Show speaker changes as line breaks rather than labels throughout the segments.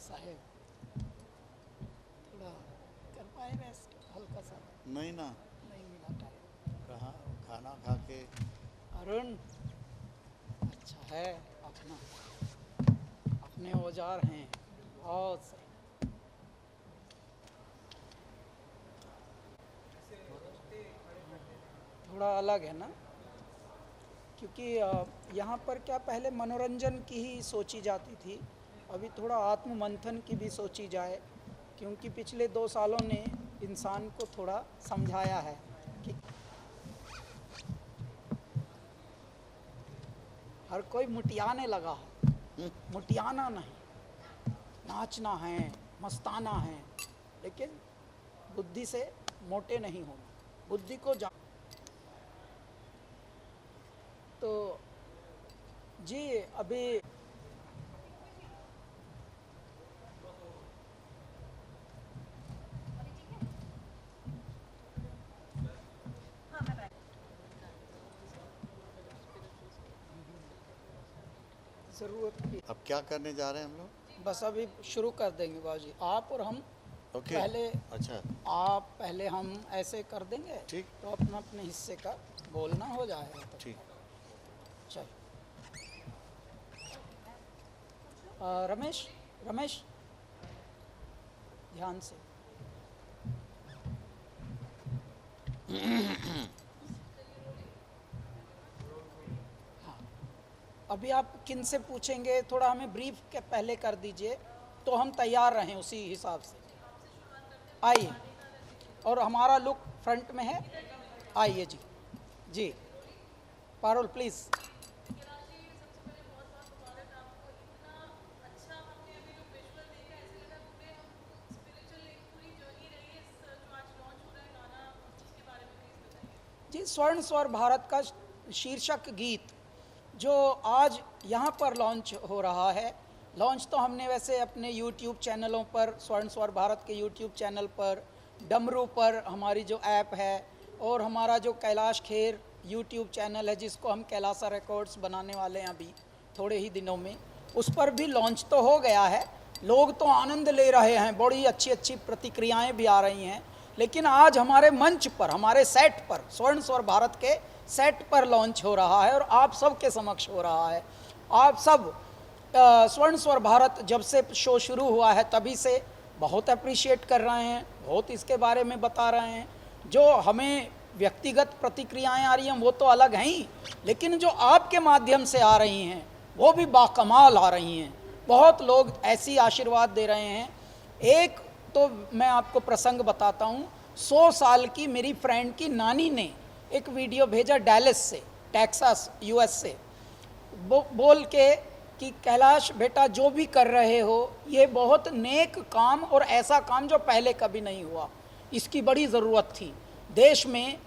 साहेब थोड़ा कर पाए रेस्ट हल्का सा?
नहीं ना,
नहीं मिला टाइम।
कहाँ खाना खा के।
अरुण अच्छा है, अपना अपने औजार हैं बहुत सही। थोड़ा अलग है ना, क्योंकि यहाँ पर क्या पहले मनोरंजन की ही सोची जाती थी, अभी थोड़ा आत्म मंथन की भी सोची जाए, क्योंकि पिछले 2 सालों ने इंसान को थोड़ा समझाया है कि हर कोई मुटियाने लगा है। मुटियाना नहीं, नाचना है, मस्ताना है, लेकिन बुद्धि से मोटे नहीं होना, बुद्धि को जा। तो जी अभी ज़रूरत भी।
अब क्या करने जा रहे हैं हम लोग?
बस अभी शुरू कर देंगे बाबूजी, आप और हम।
ओके।
पहले
अच्छा,
आप पहले हम ऐसे कर देंगे,
ठीक।
तो अपना अपने हिस्से का बोलना हो जाएगा। तो
ठीक।
चल रमेश, रमेश ध्यान से। हाँ, अभी आप किन से पूछेंगे, थोड़ा हमें ब्रीफ के पहले कर दीजिए, तो हम तैयार रहें उसी हिसाब से। आइए, और हमारा लुक फ्रंट में है, आइए जी। जी पारुल प्लीज़। जी, स्वर्ण स्वर भारत का शीर्षक गीत जो आज यहाँ पर लॉन्च हो रहा है, लॉन्च तो हमने वैसे अपने YouTube चैनलों पर, स्वर्ण स्वर भारत के YouTube चैनल पर, डमरू पर हमारी जो ऐप है, और हमारा जो कैलाश खेर YouTube चैनल है जिसको हम कैलासा रिकॉर्ड्स बनाने वाले हैं अभी थोड़े ही दिनों में, उस पर भी लॉन्च तो हो गया है। लोग तो आनंद ले रहे हैं, बड़ी अच्छी अच्छी प्रतिक्रियाएं भी आ रही हैं। लेकिन आज हमारे मंच पर, हमारे सेट पर, स्वर्ण स्वर भारत के सेट पर लॉन्च हो रहा है, और आप सब के समक्ष हो रहा है। आप सब स्वर्ण स्वर भारत जब से शो शुरू हुआ है तभी से बहुत अप्रिशिएट कर रहे हैं, बहुत इसके बारे में बता रहे हैं। जो हमें व्यक्तिगत प्रतिक्रियाएं आ रही हैं वो तो अलग हैं ही, लेकिन जो आपके माध्यम से आ रही हैं वो भी बाकमाल आ रही हैं। बहुत लोग ऐसी आशीर्वाद दे रहे हैं। एक तो मैं आपको प्रसंग बताता हूँ, 100 साल की मेरी फ्रेंड की नानी ने एक वीडियो भेजा डैलस से, टेक्सास यूएस से, बोल के कि कैलाश बेटा जो भी कर रहे हो ये बहुत नेक काम, और ऐसा काम जो पहले कभी नहीं हुआ, इसकी बड़ी ज़रूरत थी देश में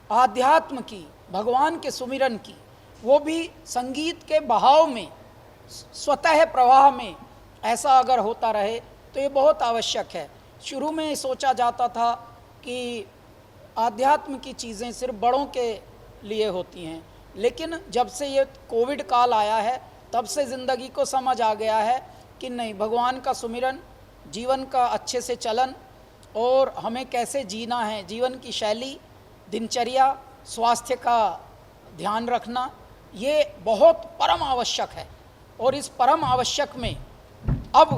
आध्यात्म की, भगवान के सुमिरन की, वो भी संगीत के बहाव में, स्वतः प्रवाह में। ऐसा अगर होता रहे तो ये बहुत आवश्यक है। शुरू में सोचा जाता था कि आध्यात्म की चीज़ें सिर्फ बड़ों के लिए होती हैं, लेकिन जब से ये कोविड काल आया है तब से ज़िंदगी को समझ आ गया है कि नहीं, भगवान का सुमिरन, जीवन का अच्छे से चलन, और हमें कैसे जीना है, जीवन की शैली, दिनचर्या, स्वास्थ्य का ध्यान रखना, ये बहुत परम आवश्यक है। और इस परम आवश्यक में अब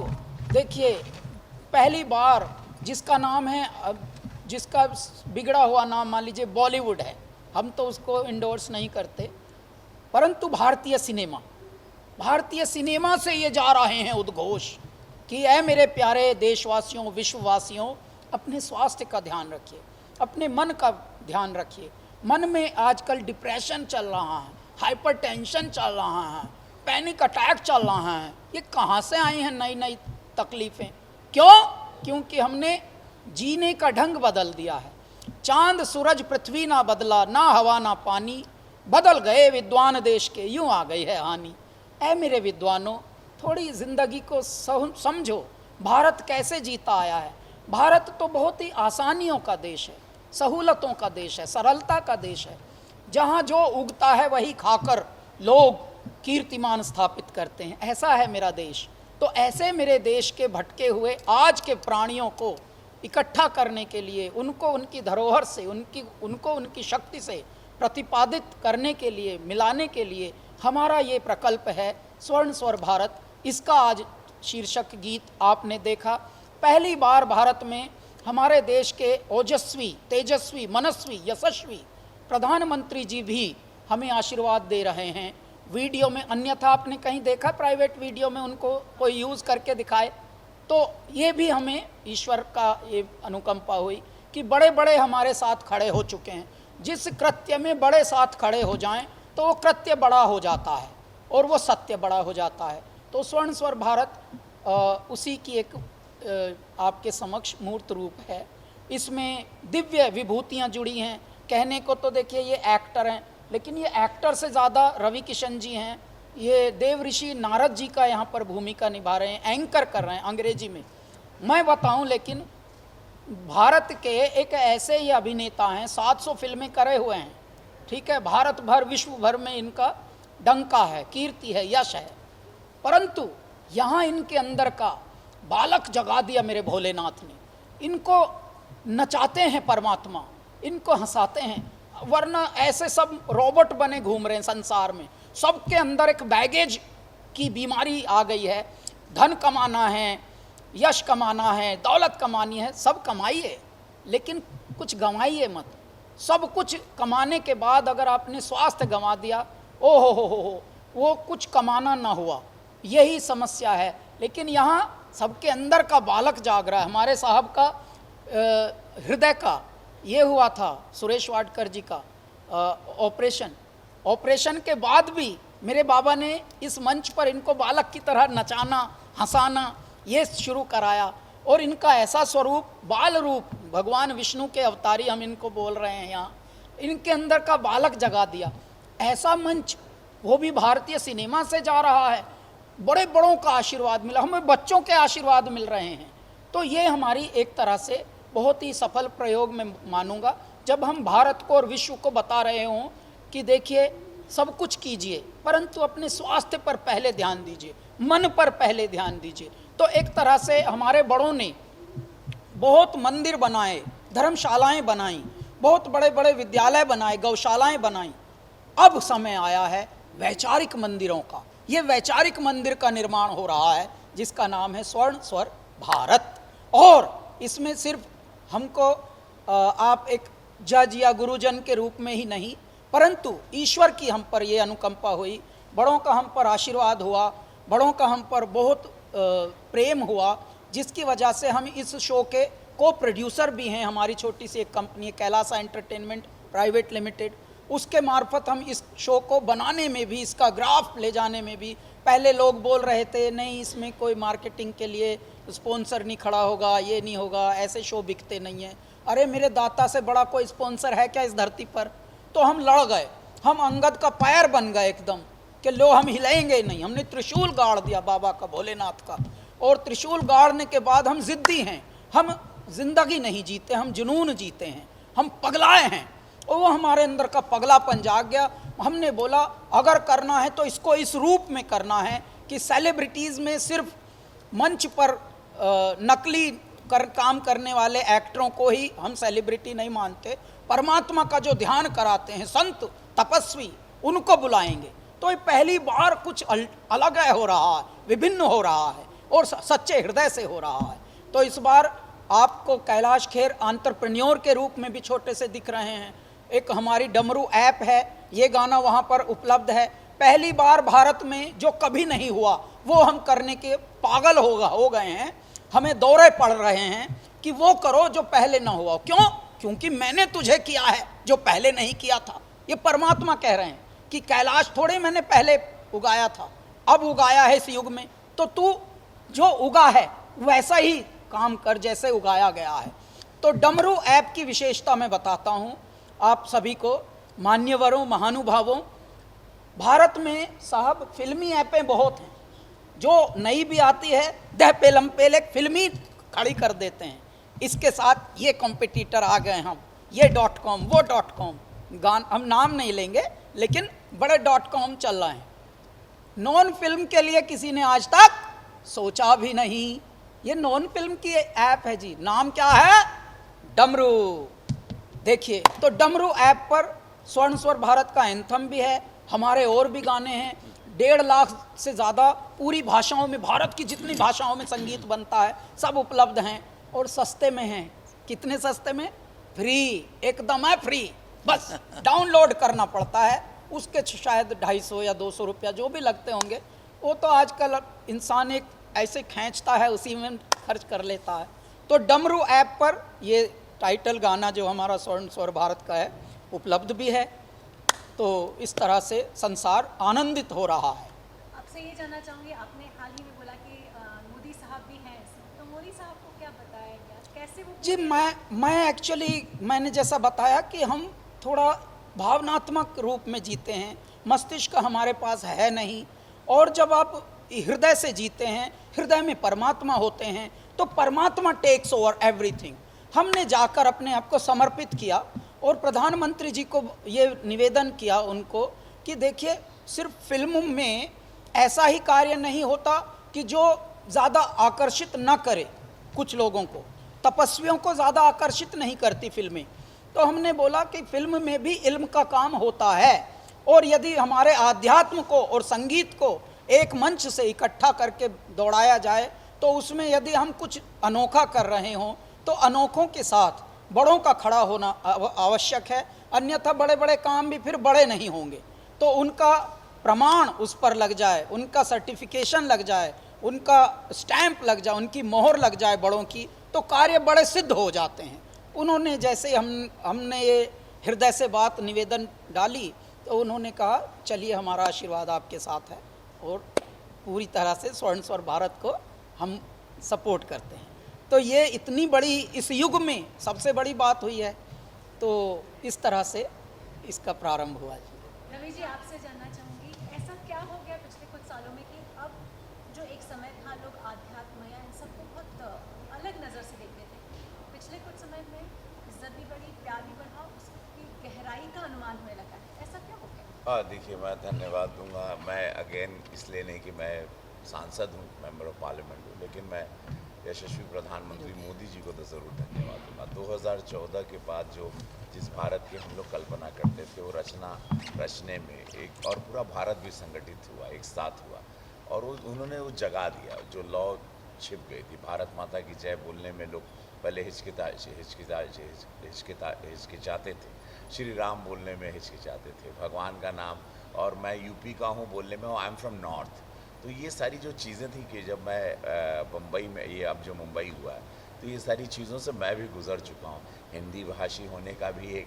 देखिए, पहली बार जिसका नाम है, जिसका बिगड़ा हुआ नाम मान लीजिए बॉलीवुड है, हम तो उसको इंडोर्स नहीं करते, परंतु भारतीय सिनेमा से ये जा रहे हैं उद्घोष कि ऐ मेरे प्यारे देशवासियों, विश्ववासियों, अपने स्वास्थ्य का ध्यान रखिए, अपने मन का ध्यान रखिए। मन में आजकल डिप्रेशन चल रहा है, हाइपरटेंशन चल रहा है, पैनिक अटैक चल रहा है। ये कहाँ से आई हैं नई नई तकलीफ़ें? क्यों? क्योंकि हमने जीने का ढंग बदल दिया है। चांद सूरज पृथ्वी ना बदला, ना हवा ना पानी, बदल गए विद्वान देश के, यूं आ गई है हानि। ऐ मेरे विद्वानों, थोड़ी ज़िंदगी को समझो, भारत कैसे जीता आया है। भारत तो बहुत ही आसानियों का देश है, सहूलतों का देश है, सरलता का देश है। जहाँ जो उगता है वही खाकर लोग कीर्तिमान स्थापित करते हैं। ऐसा है मेरा देश, तो ऐसे मेरे देश के भटके हुए आज के प्राणियों को इकट्ठा करने के लिए, उनको उनकी धरोहर से, उनको उनकी शक्ति से प्रतिपादित करने के लिए, मिलाने के लिए हमारा ये प्रकल्प है स्वर्ण स्वर भारत। इसका आज शीर्षक गीत आपने देखा। पहली बार भारत में हमारे देश के ओजस्वी, तेजस्वी, मनस्वी, यशस्वी प्रधानमंत्री जी भी हमें आशीर्वाद दे रहे हैं वीडियो में। अन्यथा आपने कहीं देखा प्राइवेट वीडियो में उनको कोई यूज़ करके दिखाए? तो ये भी हमें ईश्वर का ये अनुकंपा हुई कि बड़े बड़े हमारे साथ खड़े हो चुके हैं। जिस कृत्य में बड़े साथ खड़े हो जाएं तो वो कृत्य बड़ा हो जाता है और वो सत्य बड़ा हो जाता है। तो स्वर्ण स्वर भारत उसी की एक आपके समक्ष मूर्त रूप है। इसमें दिव्य विभूतियाँ जुड़ी हैं। कहने को तो देखिए ये एक्टर हैं, लेकिन ये एक्टर से ज़्यादा रवि किशन जी हैं। ये देव ऋषि नारद जी का यहाँ पर भूमिका निभा रहे हैं, एंकर कर रहे हैं अंग्रेजी में। मैं बताऊँ, लेकिन भारत के एक ऐसे ही अभिनेता हैं, 700 फिल्में करे हुए हैं, ठीक है, भारत भर विश्व भर में इनका डंका है, कीर्ति है, यश है, परंतु यहाँ इनके अंदर का बालक जगा दिया मेरे भोलेनाथ ने। इनको नचाते हैं परमात्मा, इनको हंसाते हैं, वरना ऐसे सब रोबोट बने घूम रहे हैं संसार में। सबके अंदर एक बैगेज की बीमारी आ गई है। धन कमाना है, यश कमाना है, दौलत कमानी है, सब कमाइए लेकिन कुछ गंवाइए मत। सब कुछ कमाने के बाद अगर आपने स्वास्थ्य गंवा दिया, ओ हो, वो कुछ कमाना ना हुआ, यही समस्या है। लेकिन यहाँ सबके अंदर का बालक जाग रहा है। हमारे साहब का हृदय का ये हुआ था, सुरेश वाडकर जी का ऑपरेशन के बाद भी मेरे बाबा ने इस मंच पर इनको बालक की तरह नचाना, हंसाना ये शुरू कराया। और इनका ऐसा स्वरूप, बाल रूप, भगवान विष्णु के अवतारी हम इनको बोल रहे हैं यहाँ, इनके अंदर का बालक जगा दिया। ऐसा मंच, वो भी भारतीय सिनेमा से जा रहा है। बड़े बड़ों का आशीर्वाद मिला, हमें बच्चों के आशीर्वाद मिल रहे हैं। तो ये हमारी एक तरह से बहुत ही सफल प्रयोग में मानूंगा, जब हम भारत को और विश्व को बता रहे हों कि देखिए सब कुछ कीजिए परंतु अपने स्वास्थ्य पर पहले ध्यान दीजिए, मन पर पहले ध्यान दीजिए। तो एक तरह से हमारे बड़ों ने बहुत मंदिर बनाए, धर्मशालाएं बनाई, बहुत बड़े बड़े विद्यालय बनाए, गौशालाएं बनाई। अब समय आया है वैचारिक मंदिरों का। ये वैचारिक मंदिर का निर्माण हो रहा है जिसका नाम है स्वर्ण स्वर भारत। और इसमें सिर्फ हमको आप एक जज या गुरुजन के रूप में ही नहीं, परंतु ईश्वर की हम पर ये अनुकंपा हुई, बड़ों का हम पर आशीर्वाद हुआ, बड़ों का हम पर बहुत प्रेम हुआ, जिसकी वजह से हम इस शो के को प्रोड्यूसर भी हैं। हमारी छोटी सी एक कंपनी है कैलासा एंटरटेनमेंट प्राइवेट लिमिटेड, उसके मार्फत हम इस शो को बनाने में भी, इसका ग्राफ ले जाने में भी, पहले लोग बोल रहे थे नहीं इसमें कोई मार्केटिंग के लिए स्पॉन्सर नहीं खड़ा होगा, ये नहीं होगा, ऐसे शो बिकते नहीं हैं। अरे मेरे दाता से बड़ा कोई स्पॉन्सर है क्या इस धरती पर? तो हम लड़ गए, हम अंगद का पैर बन गए एकदम कि लो हम हिलाएंगे नहीं। हमने त्रिशूल गाड़ दिया बाबा का, भोलेनाथ का, और त्रिशूल गाड़ने के बाद हम जिद्दी हैं, हम जिंदगी नहीं जीते, हम जुनून जीते हैं, हम पगलाए हैं। और वो हमारे अंदर का पगलापन जाग गया। हमने बोला अगर करना है तो इसको इस रूप में करना है कि सेलिब्रिटीज़ में सिर्फ मंच पर नकली काम करने वाले एक्टरों को ही हम सेलिब्रिटी नहीं मानते, परमात्मा का जो ध्यान कराते हैं संत तपस्वी उनको बुलाएंगे। तो ये पहली बार कुछ अलग हो रहा है, विभिन्न हो रहा है और सच्चे हृदय से हो रहा है। तो इस बार आपको कैलाश खेर एंटरप्रेन्योर के रूप में भी छोटे से दिख रहे हैं। एक हमारी डमरू ऐप है, ये गाना वहाँ पर उपलब्ध है। पहली बार भारत में जो कभी नहीं हुआ वो हम करने के पागल हो गए हैं, हमें दौरे पड़ रहे हैं कि वो करो जो पहले ना हुआ। क्यों? क्योंकि मैंने तुझे किया है जो पहले नहीं किया था। ये परमात्मा कह रहे हैं कि कैलाश थोड़े मैंने पहले उगाया था, अब उगाया है इस युग में, तो तू जो उगा है वैसा ही काम कर जैसे उगाया गया है। तो डमरू ऐप की विशेषता मैं बताता हूँ आप सभी को, मान्यवरों, महानुभावों। भारत में साहब फिल्मी ऐपें बहुत हैं, जो नई भी आती है दह पेलम पेल एक फिल्मी खड़ी कर देते हैं। इसके साथ ये कॉम्पिटिटर आ गए, हम ये .com वो .com, हम नाम नहीं लेंगे लेकिन बड़े .com चल रहे हैं। नॉन फिल्म के लिए किसी ने आज तक सोचा भी नहीं। ये नॉन फिल्म की ऐप है जी, नाम क्या है? डमरू। देखिए, तो डमरू ऐप पर स्वर्ण स्वर भारत का एंथम भी है, हमारे और भी गाने हैं। 1.5 लाख से ज़्यादा पूरी भाषाओं में, भारत की जितनी भाषाओं में संगीत बनता है सब उपलब्ध हैं और सस्ते में हैं। कितने सस्ते में? फ्री, एकदम है फ्री। बस डाउनलोड करना पड़ता है, उसके शायद 250 या 200 रुपया जो भी लगते होंगे, वो तो आजकल इंसान एक ऐसे खींचता है उसी में खर्च कर लेता है। तो डमरू ऐप पर ये टाइटल गाना जो हमारा स्वर्ण स्वर भारत का है उपलब्ध भी है। तो इस तरह से संसार आनंदित हो रहा है।
आपसे ये जानना चाहूँगी, आपने हाल ही में बोला कि मोदी साहब भी हैं इसमें, तो मोदी साहब को क्या बताया गया, कैसे वो?
जी, मैं एक्चुअली मैंने जैसा बताया कि हम थोड़ा भावनात्मक रूप में जीते हैं, मस्तिष्क हमारे पास है नहीं। और जब आप हृदय से जीते हैं, हृदय में परमात्मा होते हैं, तो परमात्मा टेक्स ओवर एवरीथिंग। हमने जाकर अपने आप को समर्पित किया और प्रधानमंत्री जी को ये निवेदन किया उनको कि देखिए, सिर्फ फिल्म में ऐसा ही कार्य नहीं होता कि जो ज़्यादा आकर्षित न करे कुछ लोगों को, तपस्वियों को ज़्यादा आकर्षित नहीं करती फिल्में। तो हमने बोला कि फिल्म में भी इल्म का काम होता है, और यदि हमारे आध्यात्म को और संगीत को एक मंच से इकट्ठा करके दौड़ाया जाए तो उसमें यदि हम कुछ अनोखा कर रहे हों तो अनोखों के साथ बड़ों का खड़ा होना आवश्यक है, अन्यथा बड़े बड़े काम भी फिर बड़े नहीं होंगे। तो उनका प्रमाण उस पर लग जाए, उनका सर्टिफिकेशन लग जाए, उनका स्टैंप लग जाए, उनकी मोहर लग जाए बड़ों की, तो कार्य बड़े सिद्ध हो जाते हैं। उन्होंने जैसे हमने ये हृदय से बात निवेदन डाली तो उन्होंने कहा चलिए हमारा आशीर्वाद आपके साथ है और पूरी तरह से स्वर्ण स्वर भारत को हम सपोर्ट करते हैं। तो ये इतनी बड़ी, इस युग में सबसे बड़ी बात हुई है। तो इस तरह से इसका प्रारंभ हुआ जी।
रवि जी, आपसे जानना चाहूँगी, ऐसा क्या हो गया पिछले कुछ सालों में कि अब जो एक समय था लोग आध्यात्म या इन सबको बहुत अलग नज़र से देखते थे, पिछले कुछ समय में इज्जत भी बढ़ी, प्यार भी बढ़ा, उसकी गहराई का अनुमान होने लगा है, ऐसा क्या हो गया?
देखिए, मैं धन्यवाद दूंगा। मैं अगेन इसलिए नहीं कि मैं सांसद हूँ, मेंबर ऑफ पार्लियामेंट हूँ, लेकिन मैं यशस्वी प्रधानमंत्री मोदी जी को तो ज़रूर धन्यवाद दूंगा। 2014 के बाद जिस भारत की हम लोग कल्पना करते थे वो रचने में एक और पूरा भारत भी संगठित हुआ, एक साथ हुआ, और उन्होंने वो जगा दिया जो लौ छिप गई थी। भारत माता की जय बोलने में लोग पहले हिचकिचाते थे, श्री राम बोलने में हिचकिचाते थे, भगवान का नाम, और मैं यूपी का हूँ बोलने में, आई एम फ्रॉम नॉर्थ। तो ये सारी जो चीज़ें थी कि जब मैं बम्बई में, ये अब जो मुंबई हुआ है, तो ये सारी चीज़ों से मैं भी गुज़र चुका हूँ। हिंदी भाषी होने का भी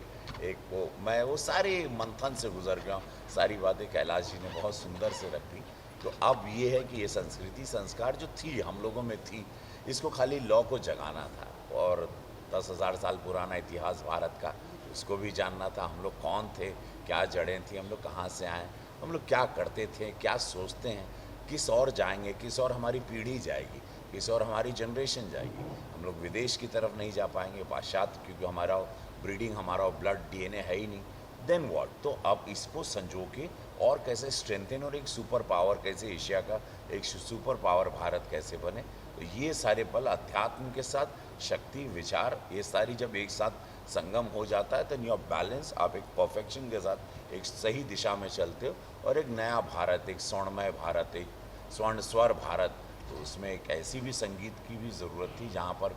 मैं वो सारे मंथन से गुज़र गया हूँ। सारी बातें कैलाश जी ने बहुत सुंदर से रख दी। तो अब ये है कि ये संस्कृति संस्कार जो थी हम लोगों में थी, इसको खाली लॉ को जगाना था, और 10,000 साल पुराना इतिहास भारत का उसको भी जानना था। हम लोग कौन थे, क्या जड़ें थी, हम लोग कहाँ से आए, हम लोग क्या करते थे, क्या सोचते हैं, किस और जाएंगे, किस और हमारी पीढ़ी जाएगी, किस और हमारी जनरेशन जाएगी। हम लोग विदेश की तरफ नहीं जा पाएंगे, पाश्चात्य, क्योंकि हमारा ब्रीडिंग, हमारा ब्लड डीएनए है ही नहीं। Then what? तो अब इसको संजो के और कैसे स्ट्रेंथन, और एक सुपर पावर कैसे, एशिया का एक सुपर पावर भारत कैसे बने। तो ये सारे बल अध्यात्म के साथ शक्ति, विचार, ये सारी जब एक साथ संगम हो जाता है तो यू बैलेंस, आप एक परफेक्शन के साथ एक सही दिशा में चलते हो, और एक नया भारत, एक स्वर्णमय भारत, एक स्वर्ण स्वर भारत। तो उसमें एक ऐसी भी संगीत की भी ज़रूरत थी जहाँ पर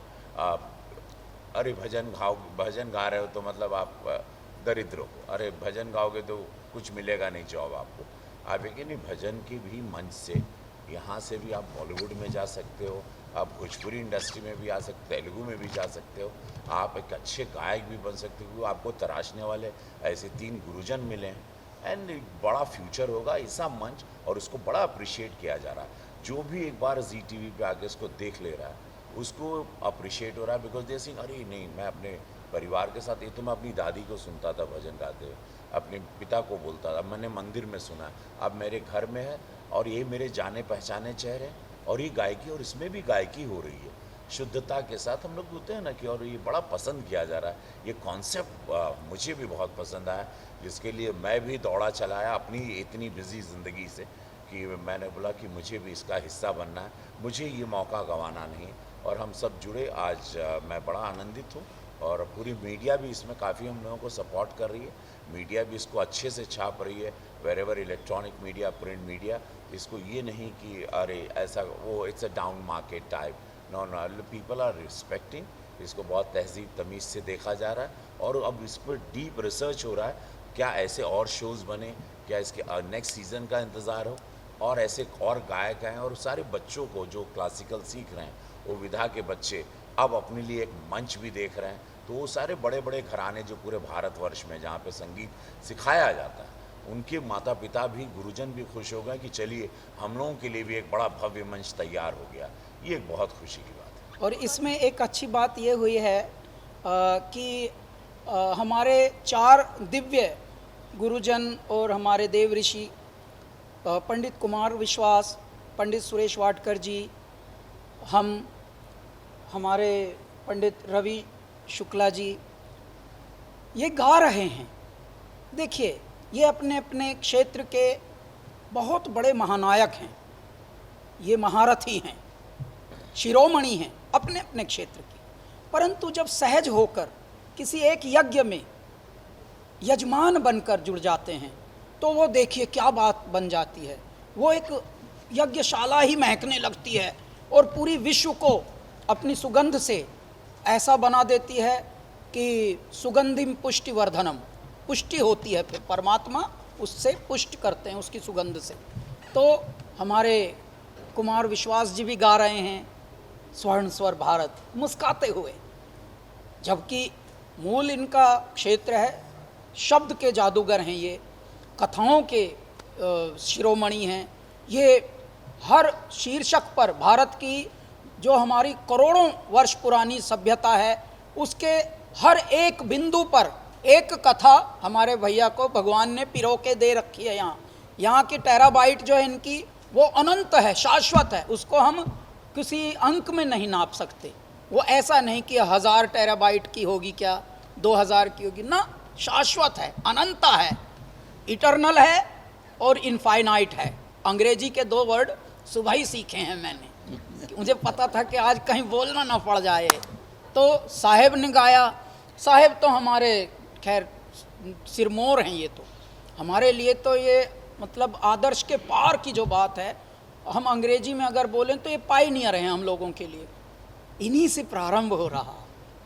अरे भजन गा रहे हो तो मतलब आप दरिद्र हो, अरे भजन गाओगे तो कुछ मिलेगा नहीं जॉब आपको। आप एक नहीं, भजन की भी मंच से यहाँ से भी आप बॉलीवुड में जा सकते हो, आप भोजपुरी इंडस्ट्री में भी आ सकते हो, तेलुगु में भी जा सकते हो, आप एक अच्छे गायक भी बन सकते हो। आपको तराशने वाले ऐसे 3 गुरुजन मिले हैं, एंड बड़ा फ्यूचर होगा ऐसा मंच, और उसको बड़ा अप्रिशिएट किया जा रहा है। जो भी एक बार जी टीवी पे आके इसको देख ले रहा है उसको अप्रिशिएट हो रहा है, बिकॉज दे सिंग अरे नहीं, मैं अपने परिवार के साथ, ये तो मैं अपनी दादी को सुनता था भजन गाते हुए, अपने पिता को बोलता था, मैंने मंदिर में सुना, अब मेरे घर में है, और ये मेरे जाने पहचाने चेहरे, और ये गायकी, और इसमें भी गायकी हो रही है शुद्धता के साथ। हम लोग बोलते हैं ना कि, और ये बड़ा पसंद किया जा रहा है। ये कॉन्सेप्ट मुझे भी बहुत पसंद आया, जिसके लिए मैं भी दौड़ा चलाया अपनी इतनी बिजी ज़िंदगी से, कि मैंने बोला कि मुझे भी इसका हिस्सा बनना है, मुझे ये मौका गंवाना नहीं, और हम सब जुड़े। आज मैं बड़ा आनंदित हूँ, और पूरी मीडिया भी इसमें काफ़ी हम लोगों को सपोर्ट कर रही है। मीडिया भी इसको अच्छे से छाप रही है, wherever electronic media, print media. इसको ये नहीं कि अरे ऐसा वो it's a down market type, no no, people are respecting इसको। बहुत तहजीब तमीज़ से देखा जा रहा है, और अब इस पर डीप रिसर्च हो रहा है। क्या ऐसे और शोज़ बने, क्या इसके नेक्स्ट सीज़न का इंतज़ार हो, और ऐसे और गायक हैं, और सारे बच्चों को जो क्लासिकल सीख रहे हैं, वो विधा के बच्चे अब अपने लिए एक मंच भी देख रहे हैं। तो वो सारे बड़े बड़े घराने जो पूरे भारतवर्ष में जहाँ पे संगीत सिखाया जाता है, उनके माता पिता भी, गुरुजन भी खुश हो गए कि चलिए हम लोगों के लिए भी एक बड़ा भव्य मंच तैयार हो गया। ये एक बहुत खुशी की बात है।
और इसमें एक अच्छी बात ये हुई है कि हमारे 4 दिव्य गुरुजन और हमारे देव ऋषि पंडित कुमार विश्वास, पंडित सुरेश वाडकर जी, हमारे पंडित रवि शुक्ला जी, ये गा रहे हैं। देखिए, ये अपने अपने क्षेत्र के बहुत बड़े महानायक हैं, ये महारथी हैं, शिरोमणि हैं अपने अपने क्षेत्र के। परंतु जब सहज होकर किसी एक यज्ञ में यजमान बनकर जुड़ जाते हैं, तो वो देखिए क्या बात बन जाती है। वो एक यज्ञशाला ही महकने लगती है, और पूरी विश्व को अपनी सुगंध से ऐसा बना देती है कि सुगंधिम पुष्टिवर्धनम, पुष्टि होती है। फिर परमात्मा उससे पुष्ट करते हैं उसकी सुगंध से। तो हमारे कुमार विश्वास जी भी गा रहे हैं स्वर्ण स्वर भारत मुस्काते हुए, जबकि मूल इनका क्षेत्र है, शब्द के जादूगर हैं, ये कथाओं के शिरोमणि हैं। ये हर शीर्षक पर भारत की जो हमारी करोड़ों वर्ष पुरानी सभ्यता है, उसके हर एक बिंदु पर एक कथा हमारे भैया को भगवान ने पिरो के दे रखी है। यहाँ की टेराबाइट जो है इनकी, वो अनंत है, शाश्वत है। उसको हम किसी अंक में नहीं नाप सकते। वो ऐसा नहीं कि 1000 टेराबाइट की होगी, क्या 2000 की होगी ना, शाश्वत है, अनंत है, इटर्नल है और इनफाइनाइट है। अंग्रेजी के 2 वर्ड सुबह ही सीखे हैं मैंने, मुझे पता था कि आज कहीं बोलना ना पड़ जाए। तो साहेब ने गाया। साहेब तो हमारे खैर सिरमौर हैं, ये तो हमारे लिए तो ये मतलब आदर्श के पार की जो बात है, हम अंग्रेजी में अगर बोलें तो ये पायनियर हैं हम लोगों के लिए। इन्हीं से प्रारंभ हो रहा।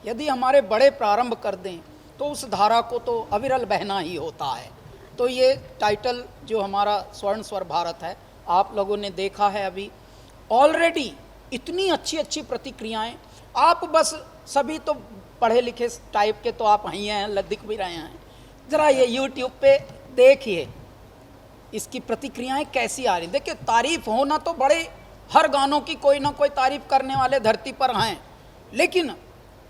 यदि हमारे बड़े प्रारंभ कर दें तो उस धारा को तो अविरल बहना ही होता है। तो ये टाइटल जो हमारा स्वर्ण स्वर भारत है, आप लोगों ने देखा है अभी ऑलरेडी इतनी अच्छी अच्छी प्रतिक्रियाएं। आप बस सभी तो पढ़े लिखे टाइप के तो आप ही हैं, दिख भी रहे हैं। ज़रा ये YouTube पे देखिए इसकी प्रतिक्रियाएं कैसी आ रही। देखिए, तारीफ होना तो बड़े, हर गानों की कोई ना कोई तारीफ करने वाले धरती पर हैं, लेकिन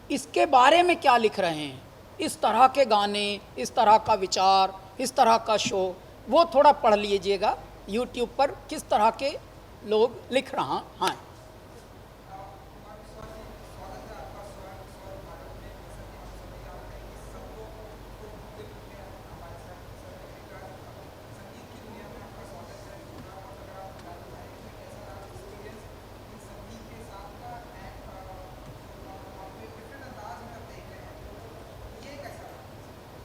इसके बारे में क्या लिख रहे हैं, इस तरह के गाने, इस तरह का विचार, इस तरह का शो, वो थोड़ा पढ़ लीजिएगा YouTube पर किस तरह के लोग लिख रहा हैं।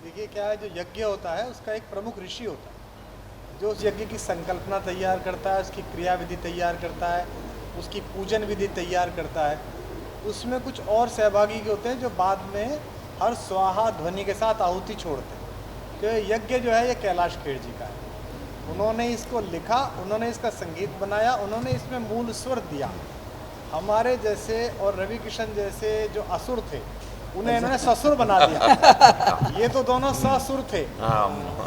देखिए, क्या है, जो यज्ञ होता है उसका एक प्रमुख ऋषि होता है, जो उस यज्ञ की संकल्पना तैयार करता है, उसकी क्रिया विधि तैयार करता है, उसकी पूजन विधि तैयार करता है। उसमें कुछ और सहभागी होते हैं जो बाद में हर स्वाहा ध्वनि के साथ आहुति छोड़ते हैं। तो यज्ञ जो है ये कैलाश खेर जी का है। उन्होंने इसको लिखा, उन्होंने इसका संगीत बनाया, उन्होंने इसमें मूल स्वर दिया। हमारे जैसे और रवि किशन जैसे जो असुर थे, उन्हें इन्होंने ससुर बना दिया। ये तो दोनों ससुर थे,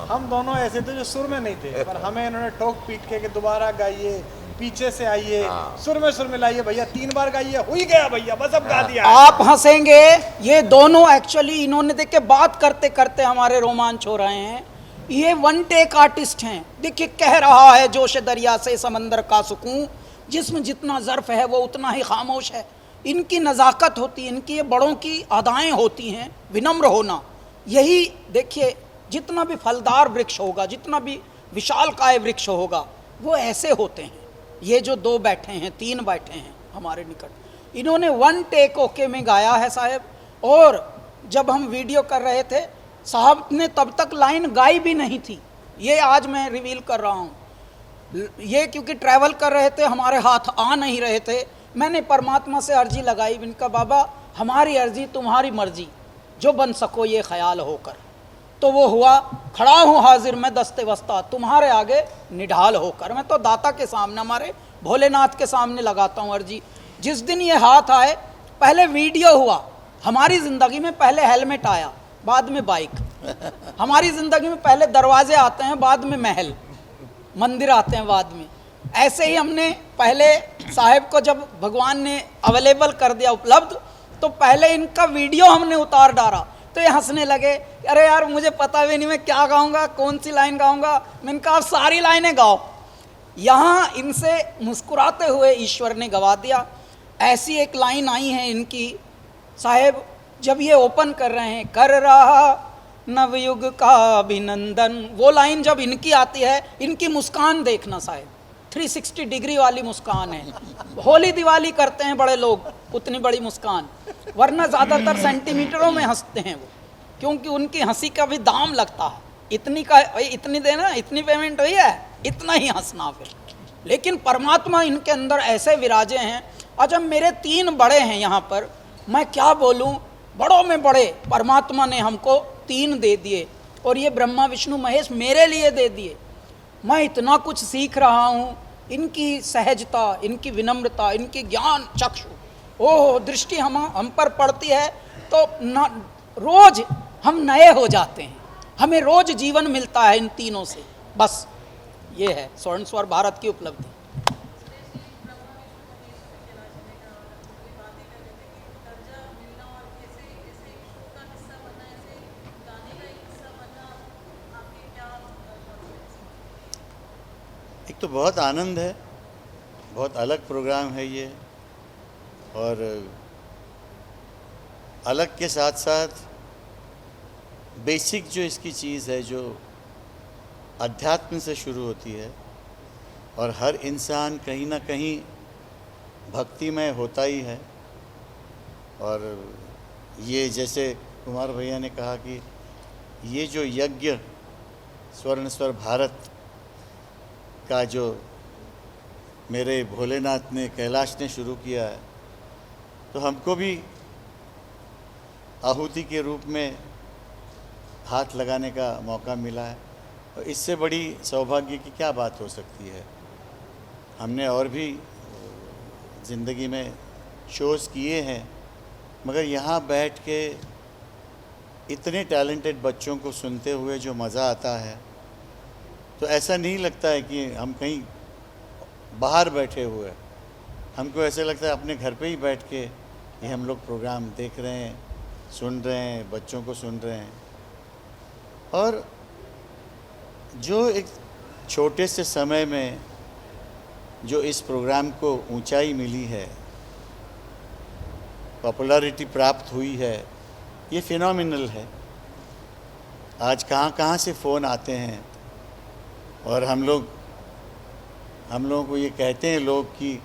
हम दोनों ऐसे थे जो सुर में नहीं थे, पर हमें इन्होंने ठोक पीट के दोबारा गाइए, पीछे से आइए, सुर में सुर मिलाइए भैया, 3 बार गाइए, हो ही गया भैया, बस अब गा दिया।
आप हंसेंगे, ये दोनों एक्चुअली इन्होंने देखिए बात करते करते हमारे रोमांच हो रहे हैं। ये 1 टेक आर्टिस्ट हैं। देखिए, कह रहा है जोश दरिया से समंदर का सुकून, जिसमें जितना ज़र्फ है वो उतना ही खामोश है। इनकी नज़ाकत होती है, इनकी ये बड़ों की अदाएँ होती हैं, विनम्र होना। यही देखिए, जितना भी फलदार वृक्ष होगा, जितना भी विशालकाय वृक्ष होगा, वो ऐसे होते हैं। ये जो 2 बैठे हैं, 3 बैठे हैं हमारे निकट, इन्होंने 1 टेक ओके में गाया है साहब। और जब हम वीडियो कर रहे थे, साहब ने तब तक लाइन गाई भी नहीं थी। ये आज मैं रिवील कर रहा हूँ। ये क्योंकि ट्रैवल कर रहे थे, हमारे हाथ आ नहीं रहे थे। मैंने परमात्मा से अर्जी लगाई, इनका बाबा हमारी अर्जी तुम्हारी मर्जी, जो बन सको ये ख्याल होकर। तो वो हुआ। खड़ा हूँ हाजिर मैं दस्ते वस्ता, तुम्हारे आगे निढाल होकर। मैं तो दाता के सामने, हमारे भोलेनाथ के सामने लगाता हूँ अर्जी। जिस दिन ये हाथ आए, पहले वीडियो हुआ। हमारी ज़िंदगी में पहले हेलमेट आया, बाद में बाइक। हमारी ज़िंदगी में पहले दरवाजे आते हैं, बाद में महल, मंदिर आते हैं बाद में। ऐसे ही हमने पहले साहेब को जब भगवान ने अवेलेबल कर दिया, उपलब्ध, तो पहले इनका वीडियो हमने उतार डाला। तो ये हंसने लगे, अरे यार मुझे पता भी नहीं मैं क्या गाऊंगा, कौन सी लाइन गाऊंगा। मैंने कहा आप सारी लाइनें गाओ। यहाँ इनसे मुस्कुराते हुए ईश्वर ने गवा दिया। ऐसी एक लाइन आई है इनकी, साहेब जब ये ओपन कर रहे हैं, कर रहा नवयुग का अभिनंदन, वो लाइन जब इनकी आती है, इनकी मुस्कान देखना साहेब, 360 डिग्री वाली मुस्कान है। होली दिवाली करते हैं बड़े लोग, उतनी बड़ी मुस्कान, वरना ज़्यादातर सेंटीमीटरों में हंसते हैं वो, क्योंकि उनकी हंसी का भी दाम लगता है। इतनी का इतनी देना, इतनी पेमेंट हुई है, इतना ही हंसना फिर। लेकिन परमात्मा इनके अंदर ऐसे विराजे हैं। अच्छा, मेरे 3 बड़े हैं यहाँ पर, मैं क्या बोलूँ, बड़ों में बड़े परमात्मा ने हमको 3 दे दिए, और ये ब्रह्मा विष्णु महेश मेरे लिए दे दिए। मैं इतना कुछ सीख रहा हूँ, इनकी सहजता, इनकी विनम्रता, इनकी ज्ञान चक्षु, ओह दृष्टि हम पर पड़ती है तो न, रोज हम नए हो जाते हैं। हमें रोज जीवन मिलता है इन तीनों से। बस ये है स्वर्ण स्वर भारत की उपलब्धि।
एक तो बहुत आनंद है, बहुत अलग प्रोग्राम है ये, और अलग के साथ साथ बेसिक जो इसकी चीज़ है, जो अध्यात्म से शुरू होती है, और हर इंसान कहीं ना कहीं भक्तिमय होता ही है। और ये जैसे कुमार भैया ने कहा कि ये जो यज्ञ स्वर्ण स्वर भारत का जो मेरे भोलेनाथ ने, कैलाश ने शुरू किया है, तो हमको भी आहुति के रूप में हाथ लगाने का मौका मिला है। और इससे बड़ी सौभाग्य की क्या बात हो सकती है। हमने और भी ज़िंदगी में शोज़ किए हैं, मगर यहाँ बैठ के इतने टैलेंटेड बच्चों को सुनते हुए जो मज़ा आता है, तो ऐसा नहीं लगता है कि हम कहीं बाहर बैठे हुए। हमको ऐसे लगता है अपने घर पे ही बैठ के ये हम लोग प्रोग्राम देख रहे हैं, सुन रहे हैं, बच्चों को सुन रहे हैं। और जो एक छोटे से समय में जो इस प्रोग्राम को ऊंचाई मिली है, पॉपुलैरिटी प्राप्त हुई है, ये फिनोमिनल है। आज कहाँ कहाँ से फ़ोन आते हैं, और हम लोगों को ये कहते हैं लोग कि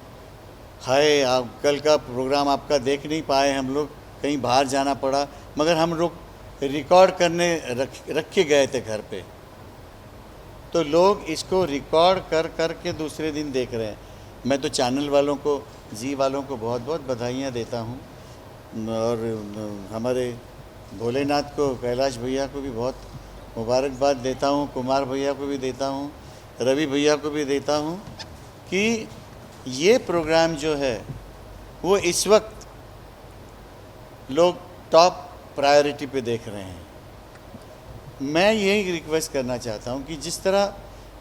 हाय आप कल का प्रोग्राम आपका देख नहीं पाए, हम लोग कहीं बाहर जाना पड़ा, मगर हम लोग रिकॉर्ड करने रख के गए थे घर पे, तो लोग इसको रिकॉर्ड कर के दूसरे दिन देख रहे हैं। मैं तो चैनल वालों को, जी वालों को बहुत बहुत बधाइयाँ देता हूँ, और हमारे भोलेनाथ को, कैलाश भैया को भी बहुत मुबारकबाद देता हूँ, कुमार भैया को भी देता हूँ, रवि भैया को भी देता हूँ कि ये प्रोग्राम जो है वो इस वक्त लोग टॉप प्रायोरिटी पे देख रहे हैं। मैं यही रिक्वेस्ट करना चाहता हूँ कि जिस तरह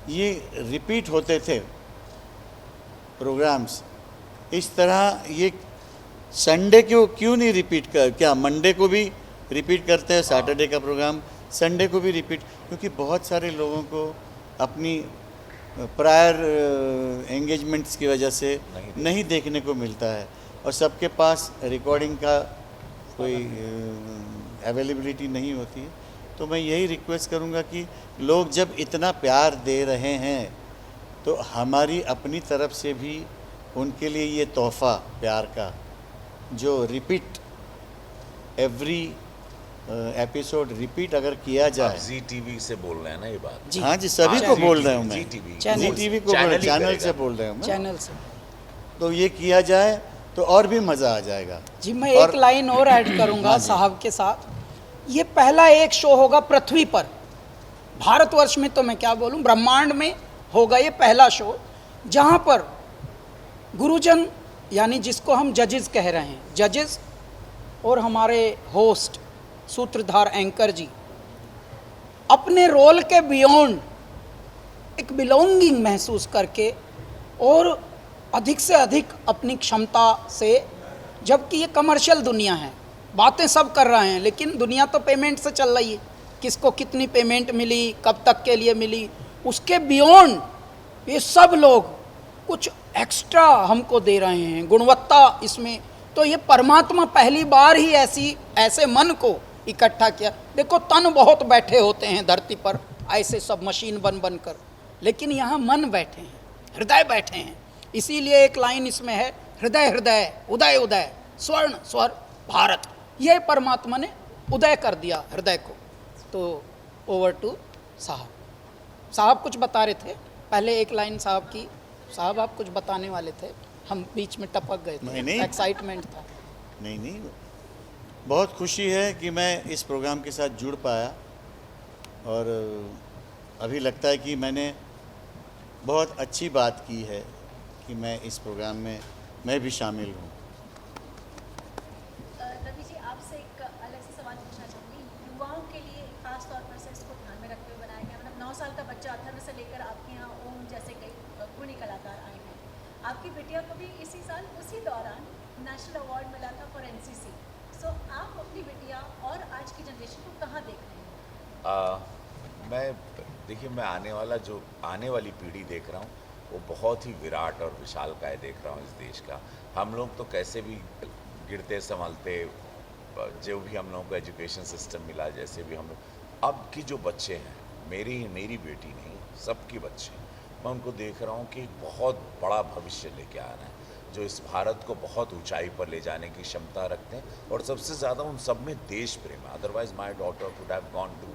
ये रिपीट होते थे प्रोग्राम्स, इस तरह ये संडे क्यों नहीं रिपीट कर, क्या मंडे को भी रिपीट करते हैं, सैटरडे का प्रोग्राम संडे को भी रिपीट, क्योंकि बहुत सारे लोगों को अपनी प्रायर एंगेजमेंट्स की वजह से नहीं देखने को मिलता है, और सबके पास रिकॉर्डिंग का कोई अवेलेबिलिटी नहीं होती है। तो मैं यही रिक्वेस्ट करूंगा कि लोग जब इतना प्यार दे रहे हैं, तो तो हमारी अपनी तरफ से भी उनके लिए ये तोहफ़ा प्यार का जो रिपीट एवरी एपिसोड रिपीट अगर किया
आप
जाए।
जी टीवी से बोल रहे हैं ना ये बात?
जी
हाँ जी, सभी को बोल रहा हूँ मैं,
चैनल
जी टीवी को
चैनल ही
चैनल
करेगा।
से बोल रहा हूँ मैं।
चैनल से।
तो ये किया जाए तो और भी मज़ा आ जाएगा।
जी मैं
और-
एक लाइन और ऐड करूंगा
हाँ जी।
साहब के साथ। ये पहला एक शो होगा पृथ्वी पर, भारतवर्ष में तो मैं क्या बोलूं, ब्रह्मांड में होगा ये पहला शो जहां पर गुरुजन यानी जिसको हम जजेस कह रहे हैं, जजेस और हमारे होस्ट सूत्रधार एंकर जी अपने रोल के बियॉन्ड एक बिलोंगिंग महसूस करके और अधिक से अधिक अपनी क्षमता से, जबकि ये कमर्शियल दुनिया है, बातें सब कर रहे हैं लेकिन दुनिया तो पेमेंट से चल रही है, किसको कितनी पेमेंट मिली, कब तक के लिए मिली, उसके बियॉन्ड ये सब लोग कुछ एक्स्ट्रा हमको दे रहे हैं, गुणवत्ता इसमें। तो ये परमात्मा पहली बार ही ऐसे मन को इकट्ठा किया। देखो तन बहुत बैठे होते हैं धरती पर ऐसे सब मशीन बन कर, लेकिन यहाँ मन बैठे हैं, हृदय बैठे हैं। इसीलिए एक लाइन इसमें है, हृदय हृदय उदय उदय स्वर्ण स्वर भारत। ये परमात्मा ने उदय कर दिया हृदय को। तो ओवर टू साहब। साहब कुछ बता रहे थे, पहले एक लाइन साहब की। साहब आप कुछ बताने वाले थे, हम बीच में टपक गए थे,
नहीं।
एक्साइटमेंट था।
नहीं, बहुत खुशी है कि मैं इस प्रोग्राम के साथ जुड़ पाया और अभी लगता है कि मैंने बहुत अच्छी बात की है कि मैं इस प्रोग्राम में मैं भी शामिल हूँ।
रवि जी आपसे एक अलग से सवाल पूछना चाहूँगी। युवाओं के लिए खास तौर पर से इसको ध्यान में रखते हुए बनाया गया, मतलब 9 साल का बच्चा अथर्व से लेकर आपके यहाँ ओम जैसे कई गुणी कलाकार आए हैं। आपकी बिटिया को भी इसी साल उसी दौरान नेशनल अवार्ड मिला था फॉर एनसीसी। सो आप अपनी बिटिया और आज की जनरेशन को कहाँ देख रहे हैं?
मैं देखिए, मैं आने वाली पीढ़ी देख रहा हूँ, वो बहुत ही विराट और विशालकाय देख रहा हूँ इस देश का। हम लोग तो कैसे भी गिरते संभलते, जो भी हम लोगों को एजुकेशन सिस्टम मिला, जैसे भी हम लोग, अब की जो बच्चे हैं, मेरी बेटी नहीं, सबकी बच्चे, मैं उनको देख रहा हूँ कि बहुत बड़ा भविष्य लेके आ रहे हैं, जो इस भारत को बहुत ऊंचाई पर ले जाने की क्षमता रखते हैं। और सबसे ज़्यादा उन सब में देश प्रेम है। Otherwise my daughter could have gone to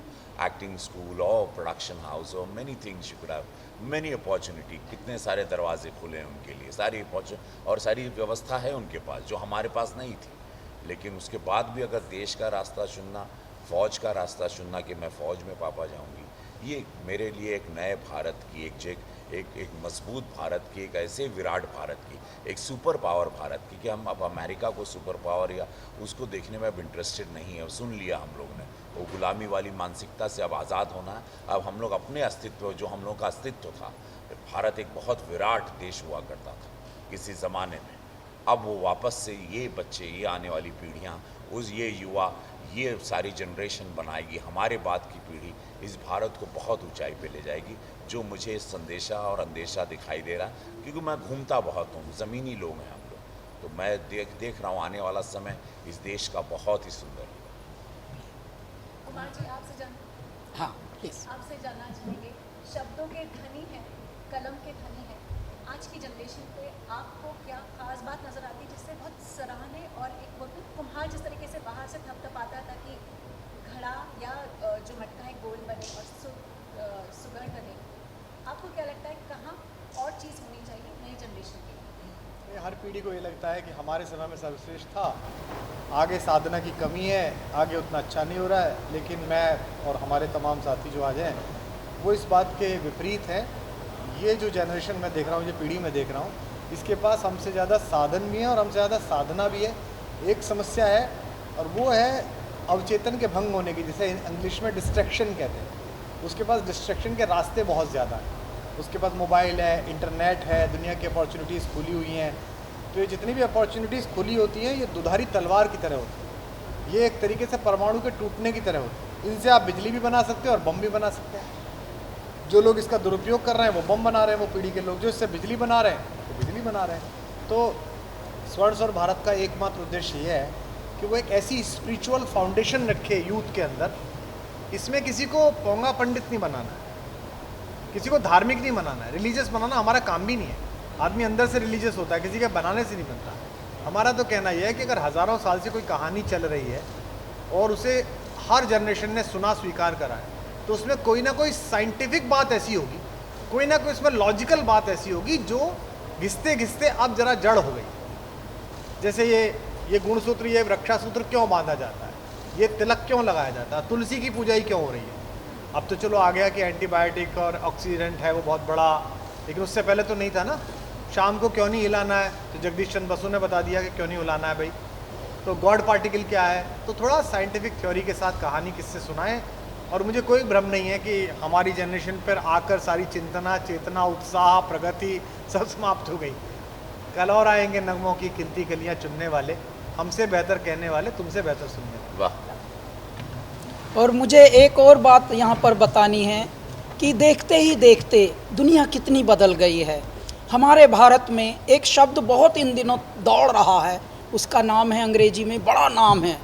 acting school और प्रोडक्शन हाउस और many things, she could have many opportunity. कितने सारे दरवाजे खुले हैं उनके लिए, सारी अपॉर्चुनिटी और सारी व्यवस्था है उनके पास जो हमारे पास नहीं थी। लेकिन उसके बाद भी अगर देश का रास्ता चुनना, फ़ौज का रास्ता चुनना कि मैं फ़ौज में पापा जाऊंगी, ये मेरे लिए एक नए भारत की एक मजबूत भारत की, एक ऐसे विराट भारत की, एक सुपर पावर भारत की कि हम अब अमेरिका को सुपर पावर या उसको देखने में अब इंटरेस्टेड नहीं है। सुन लिया हम लोग ने, वो गुलामी वाली मानसिकता से अब आज़ाद होना है। अब हम लोग अपने अस्तित्व, जो हम लोग का अस्तित्व था, भारत एक बहुत विराट देश हुआ करता था किसी ज़माने में, अब वो वापस से ये बच्चे, ये आने वाली पीढ़ियाँ, ये युवा, ये सारी जनरेशन बनाएगी, हमारे बाद की पीढ़ी इस भारत को बहुत ऊंचाई पे ले जाएगी, जो मुझे संदेशा और अंदेशा दिखाई दे रहा है। क्योंकि मैं घूमता बहुत हूँ, ज़मीनी लोग हैं हम लोग, तो मैं देख रहा हूँ आने वाला समय इस देश का बहुत ही सुंदर है।
कुमार जी
हाँ प्लीज़।
आपसे जानना चाहेंगे, शब्दों के धनी हैं, कलम के धनी हैं, आज की जनरेशन पे आपको क्या खास बात नज़र आती है जिससे बहुत सराहने और एक बोलते हैं कुम्हार जिस तरीके से बाहर से थपथपाता है ताकि घड़ा या जो मटका है गोल बने और सुगढ़ बने, आपको क्या लगता है कहाँ और चीज़ होनी चाहिए नई जनरेशन के लिए?
हर पीढ़ी को ये लगता है कि हमारे समय में सर्वश्रेष्ठ था, आगे साधना की कमी है, आगे उतना अच्छा नहीं हो रहा है। लेकिन मैं और हमारे तमाम साथी जो आज हैं वो इस बात के विपरीत हैं। ये जो जनरेशन मैं देख रहा हूँ, जो पीढ़ी मैं देख रहा हूँ, इसके पास हमसे ज़्यादा साधन भी है और हमसे ज़्यादा साधना भी है। एक समस्या है और वो है अवचेतन के भंग होने की, जिसे इंग्लिश में डिस्ट्रैक्शन कहते हैं। उसके पास डिस्ट्रैक्शन के रास्ते बहुत ज़्यादा हैं। उसके पास मोबाइल है, इंटरनेट है, दुनिया की अपॉर्चुनिटीज़ खुली हुई हैं। तो ये जितनी भी अपॉर्चुनिटीज़ खुली होती हैं, ये दुधारी तलवार की तरह होती है। ये एक तरीके से परमाणु के टूटने की तरह होती है। इनसे आप बिजली भी बना सकते हो और बम भी बना सकते हैं। जो लोग इसका दुरुपयोग कर रहे हैं वो बम बना रहे हैं, वो पीढ़ी के लोग जो इससे बिजली बना रहे हैं वो बिजली बना रहे हैं। तो स्वर्ण स्वर भारत का एकमात्र उद्देश्य ये है कि वो एक ऐसी स्पिरिचुअल फाउंडेशन रखे यूथ के अंदर। इसमें किसी को पोंगा पंडित नहीं बनाना है, किसी को धार्मिक नहीं बनाना है, रिलीजियस बनाना हमारा काम भी नहीं है। आदमी अंदर से रिलीजियस होता है, किसी के बनाने से नहीं बनता। हमारा तो कहना यह है कि अगर हज़ारों साल से कोई कहानी चल रही है और उसे हर जनरेशन ने सुना स्वीकार करा है, तो उसमें कोई ना कोई साइंटिफिक बात ऐसी होगी, कोई ना कोई इसमें लॉजिकल बात ऐसी होगी जो घिसते घिसते अब जरा जड़ हो गई। जैसे ये गुणसूत्र, ये रक्षासूत्र क्यों बांधा जाता है, ये तिलक क्यों लगाया जाता है, तुलसी की पूजा ही क्यों हो रही है। अब तो चलो आ गया कि एंटीबायोटिक और ऑक्सीडेंट है वो बहुत बड़ा, लेकिन उससे पहले तो नहीं था ना। शाम को क्यों नहीं हिलाना है, तो जगदीश चंद्र बसु ने बता दिया कि क्यों नहीं हिलाना है भाई। तो गॉड पार्टिकल क्या है, तो थोड़ा साइंटिफिक थ्योरी के साथ कहानी किससे सुनाएं। और मुझे कोई भ्रम नहीं है कि हमारी जनरेशन पर आकर सारी चिंतना, चेतना, उत्साह, प्रगति सब समाप्त हो गई। कल और आएंगे नगमों की खिलती कलियां चुनने वाले, हमसे बेहतर कहने वाले, तुमसे बेहतर सुनने वाले।
वाह।
और मुझे एक और बात यहाँ पर बतानी है कि देखते ही देखते दुनिया कितनी बदल गई है। हमारे भारत में एक शब्द बहुत इन दिनों दौड़ रहा है, उसका नाम है, अंग्रेजी में बड़ा नाम है,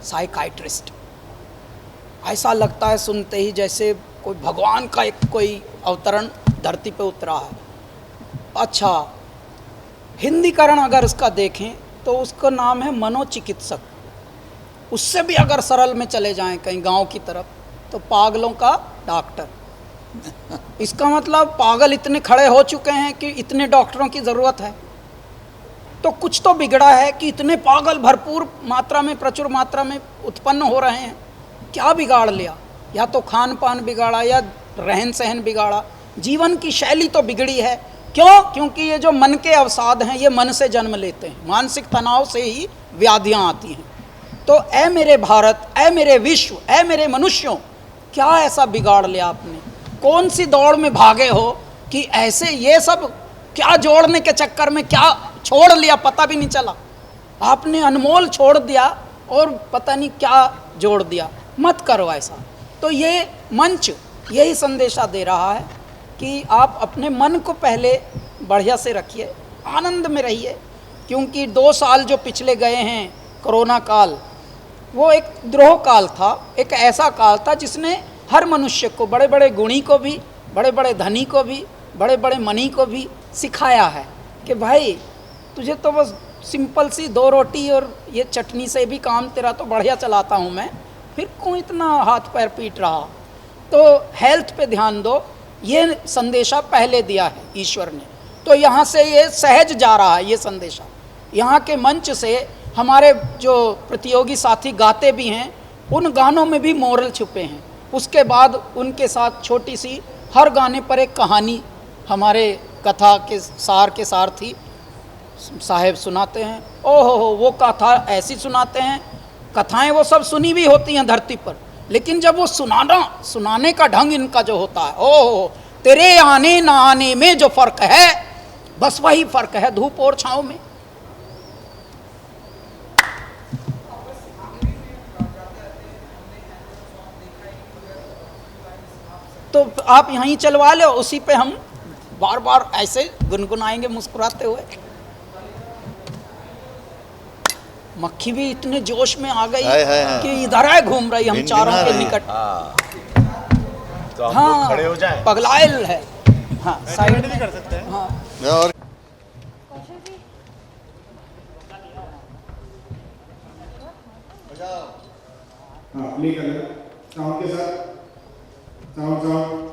साइकाइट्रिस्ट। ऐसा लगता है सुनते ही जैसे कोई भगवान का एक कोई अवतरण धरती पे उतरा है। अच्छा, हिंदीकरण अगर इसका देखें तो उसका नाम है मनोचिकित्सक। उससे भी अगर सरल में चले जाएं कहीं गांव की तरफ तो पागलों का डॉक्टर। इसका मतलब पागल इतने खड़े हो चुके हैं कि इतने डॉक्टरों की ज़रूरत है। तो कुछ तो बिगड़ा है कि इतने पागल भरपूर मात्रा में, प्रचुर मात्रा में उत्पन्न हो रहे हैं। क्या बिगाड़ लिया? या तो खान पान बिगाड़ा, या रहन सहन बिगाड़ा, जीवन की शैली तो बिगड़ी है। क्यों? क्योंकि ये जो मन के अवसाद हैं ये मन से जन्म लेते हैं, मानसिक तनाव से ही व्याधियाँ आती हैं। तो ऐ मेरे भारत, ऐ मेरे विश्व, ऐ मेरे मनुष्यों, क्या ऐसा बिगाड़ लिया आपने? कौन सी दौड़ में भागे हो कि ऐसे ये सब क्या जोड़ने के चक्कर में क्या छोड़ लिया, पता भी नहीं चला। आपने अनमोल छोड़ दिया और पता नहीं क्या जोड़ दिया। मत करो ऐसा। तो ये मंच यही संदेशा दे रहा है कि आप अपने मन को पहले बढ़िया से रखिए, आनंद में रहिए। क्योंकि 2 साल जो पिछले गए हैं, कोरोना काल, वो एक द्रोह काल था, एक ऐसा काल था जिसने हर मनुष्य को, बड़े बड़े गुणी को भी, बड़े बड़े धनी को भी, बड़े बड़े मनी को भी सिखाया है कि भाई तुझे तो बस सिंपल सी 2 रोटी और ये चटनी से भी काम तेरा तो बढ़िया चलाता हूँ मैं, फिर क्यों इतना हाथ पैर पीट रहा। तो हेल्थ पे ध्यान दो, ये संदेशा पहले दिया है ईश्वर ने। तो यहाँ से ये सहज जा रहा है ये संदेशा। यहाँ के मंच से हमारे जो प्रतियोगी साथी गाते भी हैं, उन गानों में भी मोरल छुपे हैं। उसके बाद उनके साथ छोटी सी हर गाने पर एक कहानी हमारे कथा के सारथी साहेब सुनाते हैं। ओहो, वो कथा ऐसी सुनाते हैं, कथाएं वो सब सुनी भी होती हैं धरती पर, लेकिन जब वो सुनाने का ढंग इनका जो होता है, ओहो, तेरे आने ना आने में जो फ़र्क है, बस वही फ़र्क है धूप और छाँव में। तो आप यहीं चलवा लो, उसी पे हम बार बार ऐसे गुनगुनाएंगे मुस्कुराते हुए। मक्खी भी इतने जोश में आ गई कि इधर है घूम रही हम चारों के निकट।
तो हम लोग खड़े हो जाएं।
पगलाइल है। हाँ, साइड
भी कर सकते हैं।
हाँ,
और
हाँ, प्ले कर साउंड के साथ, साउंड